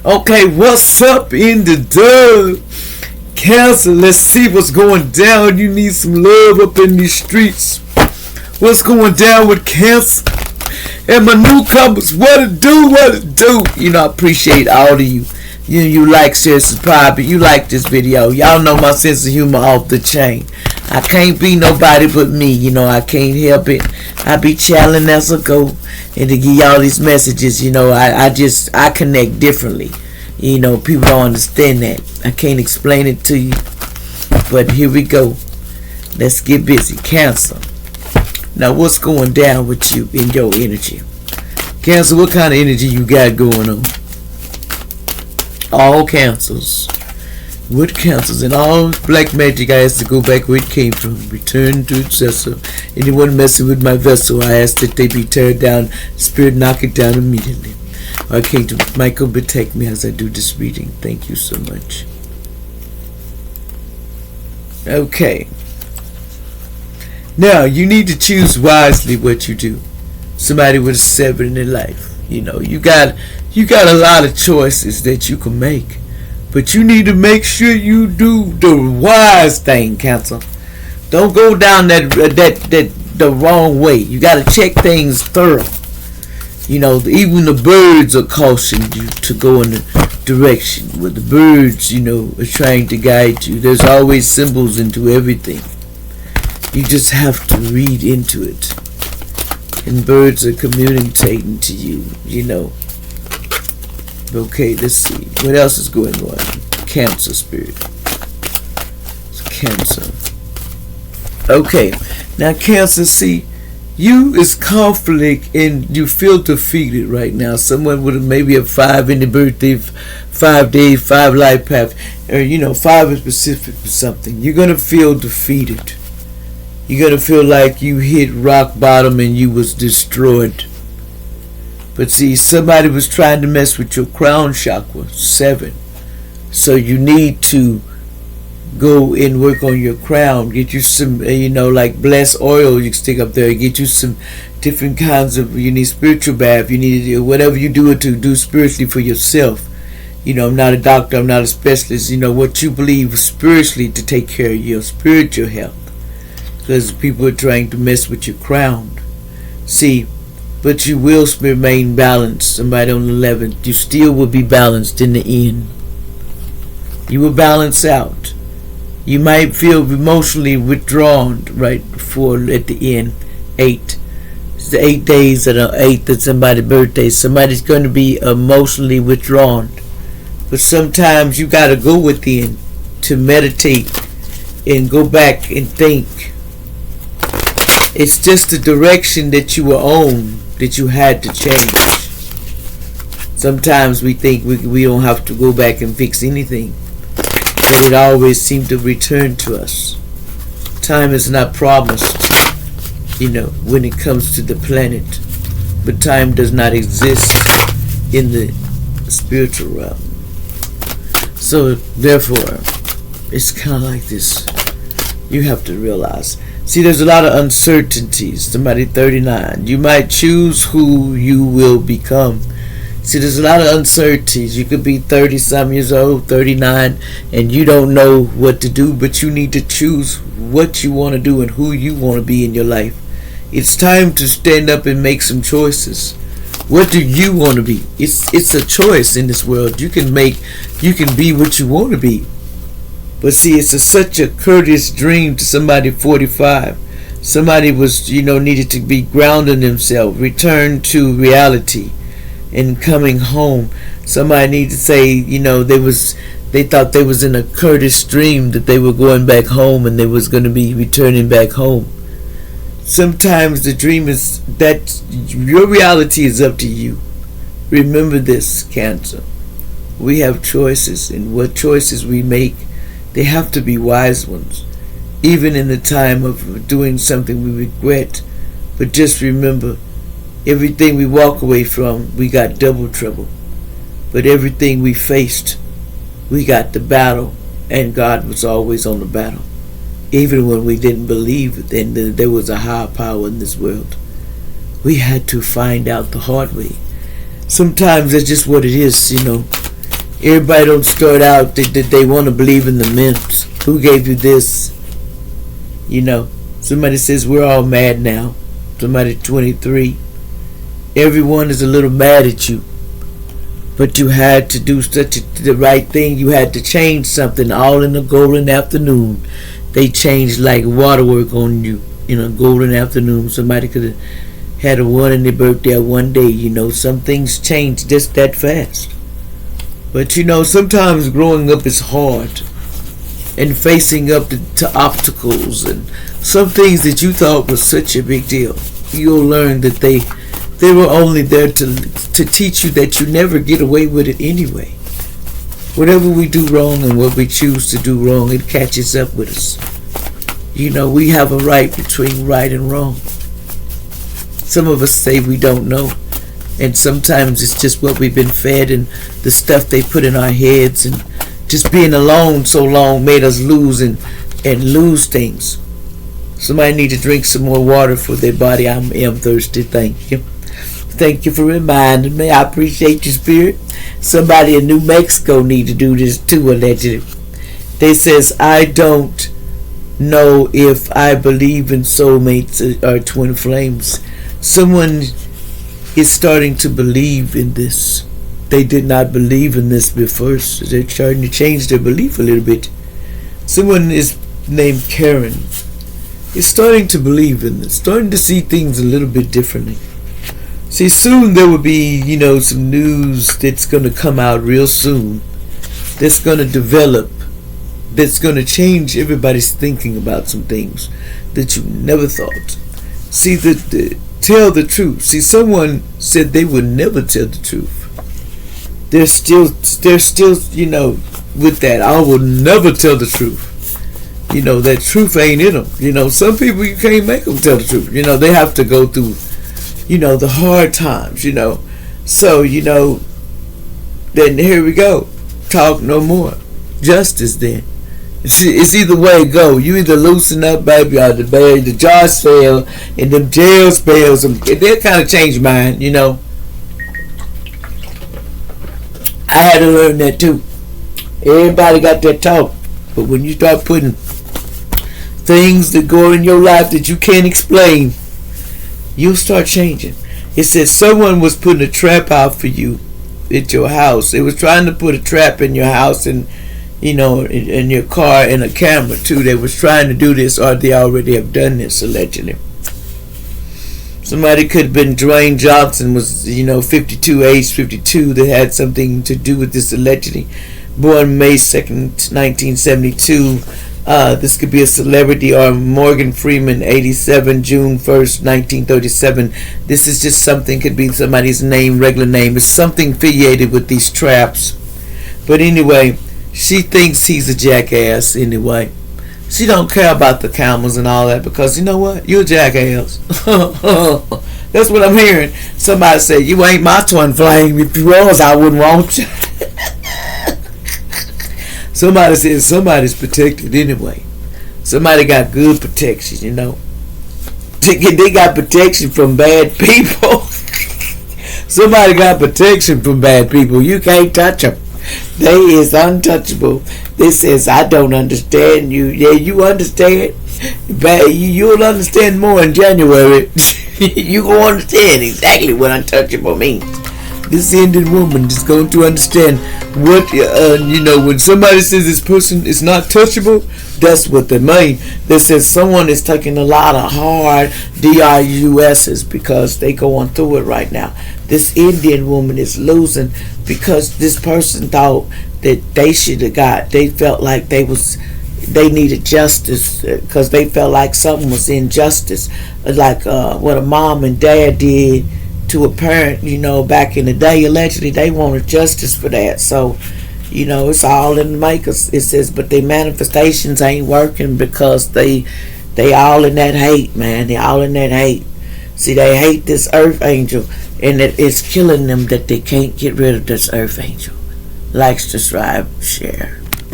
Okay, what's up in the dub? Cancer, let's see what's going down. You need some love up in these streets. What's going down with Cancer? And my newcomers, what it do? You know, I appreciate all of you. You like, share, subscribe, but you like this video. Y'all know my sense of humor off the chain. I can't be nobody but me, you know, I can't help it. I be channeling as I go. And to give y'all these messages, you know, I connect differently. You know, people don't understand that. I can't explain it to you. But here we go. Let's get busy. Cancer. Now, what's going down with you in your energy? Cancer, what kind of energy you got going on? All Cancers. What Cancers and all black magic, I ask to go back where it came from. Return to its vessel. Anyone messing with my vessel, I ask that they be teared down. Spirit, knock it down immediately. Archangel Michael, protect me as I do this reading. Thank you so much. Okay. Now, you need to choose wisely what you do. Somebody with a 7 in their life. You know, you got a lot of choices that you can make. But you need to make sure you do the wise thing, Cancer. Don't go down the wrong way. You got to check things thorough. You know, even the birds are cautioning you to go in the direction where the birds, you know, are trying to guide you. There's always symbols into everything. You just have to read into it. And birds are communicating to you, you know. Okay, let's see. What else is going on? Cancer spirit. It's Cancer. Okay. Now, Cancer, see, you is conflict and you feel defeated right now. Someone with maybe a 5 in the birthday, 5 days, 5 life path, or, you know, 5 is specific for something. You're going to feel defeated. You're going to feel like you hit rock bottom and you was destroyed. But see, somebody was trying to mess with your crown chakra, 7. So you need to go and work on your crown. Get you some, you know, like blessed oil you can stick up there. Get you some different kinds of, you need spiritual bath. You need whatever you do to do spiritually for yourself. You know, I'm not a doctor. I'm not a specialist. You know, what you believe spiritually to take care of your spiritual health. Because people are trying to mess with your crown. See, but you will remain balanced. Somebody on the 11th, you still will be balanced in the end. You will balance out. You might feel emotionally withdrawn right before at the end. 8. It's the 8 days of the 8th of somebody's birthday. Somebody's going to be emotionally withdrawn. But sometimes you got to go within to meditate and go back and think. It's just the direction that you were on that you had to change. Sometimes we think we don't have to go back and fix anything, but it always seems to return to us. Time is not promised, you know, when it comes to the planet, but time does not exist in the spiritual realm. So therefore, it's kind of like this. You have to realize. See, there's a lot of uncertainties. Somebody 39. You might choose who you will become. See, there's a lot of uncertainties. You could be 30-some years old, 39, and you don't know what to do, but you need to choose what you want to do and who you want to be in your life. It's time to stand up and make some choices. What do you want to be? It's a choice in this world. You can be what you want to be. But see, it's such a courteous dream to somebody 45. Somebody was, you know, needed to be grounding themselves, return to reality, and coming home. Somebody needed to say, you know, they thought they was in a courteous dream that they were going back home and they was going to be returning back home. Sometimes the dream is that your reality is up to you. Remember this, Cancer. We have choices, and what choices we make, they have to be wise ones, even in the time of doing something we regret. But just remember, everything we walk away from, we got double trouble. But everything we faced, we got the battle, and God was always on the battle. Even when we didn't believe that there was a higher power in this world, we had to find out the hard way. Sometimes that's just what it is, you know. Everybody don't start out that they want to believe in the myths. Who gave you this? You know, somebody says we're all mad now. Somebody 23. Everyone is a little mad at you. But you had to do the right thing. You had to change something all in the golden afternoon. They changed like waterwork on you in a golden afternoon. Somebody could have had a one in their birthday one day. You know, some things change just that fast. But you know, sometimes growing up is hard. And facing up to obstacles and some things that you thought was such a big deal. You'll learn that they were only there to teach you that you never get away with it anyway. Whatever we do wrong and what we choose to do wrong, it catches up with us. You know, we have a right between right and wrong. Some of us say we don't know. And sometimes it's just what we've been fed and the stuff they put in our heads, and just being alone so long made us lose and lose things. Somebody need to drink some more water for their body. I am thirsty. Thank you. Thank you for reminding me. I appreciate your spirit. Somebody in New Mexico need to do this too, allegedly. They says, I don't know if I believe in soulmates or twin flames. Someone is starting to believe in this. They did not believe in this before, so they're starting to change their belief a little bit. Someone is named Karen is starting to believe in this, starting to see things a little bit differently. See, soon there will be, you know, some news that's going to come out real soon that's going to develop, that's going to change everybody's thinking about some things that you never thought. See, tell the truth. See, someone said they would never tell the truth. They're still, you know, with that. I will never tell the truth. You know, that truth ain't in them. You know, some people you can't make them tell the truth. You know, they have to go through, you know, the hard times, you know. So, you know, then here we go. Talk no more. Justice then. It's either way it go. You either loosen up, baby, or the jars fail and them jails fails. They'll kind of change mind, you know. I had to learn that too. Everybody got that talk. But when you start putting things that go in your life that you can't explain, you'll start changing. It says someone was putting a trap out for you at your house. They was trying to put a trap in your house and, you know, in your car, and a camera too. They was trying to do this, or they already have done this, allegedly. Somebody could have been Dwayne Johnson, was, you know, 52, age 52, that had something to do with this, allegedly. Born May 2nd, 1972. This could be a celebrity, or Morgan Freeman, 87, June 1st, 1937. This is just something, could be somebody's name, regular name. It's something affiliated with these traps. But anyway, she thinks he's a jackass anyway. She don't care about the camels and all that, because you know what? You're a jackass. That's what I'm hearing. Somebody say, you ain't my twin flame. If you was, I wouldn't want you. Somebody says somebody's protected anyway. Somebody got good protection, you know. They got protection from bad people. Somebody got protection from bad people. You can't touch them. They is untouchable. This says, I don't understand you. Yeah, you understand. But you'll understand more in January. You will understand exactly what untouchable means. This Indian woman is going to understand what, you know, when somebody says this person is not touchable, that's what they mean. They says someone is taking a lot of hard DRUSs because they going through it right now. This Indian woman is losing because this person thought that they should have got, they felt like they needed justice because they felt like something was injustice, like what a mom and dad did to a parent, you know, back in the day. Allegedly, they wanted justice for that. So, you know, it's all in the makers. It says, but their manifestations ain't working because they all in that hate, man. They all in that hate. See, they hate this earth angel, and it's killing them that they can't get rid of this earth angel. Likes, subscribe, share.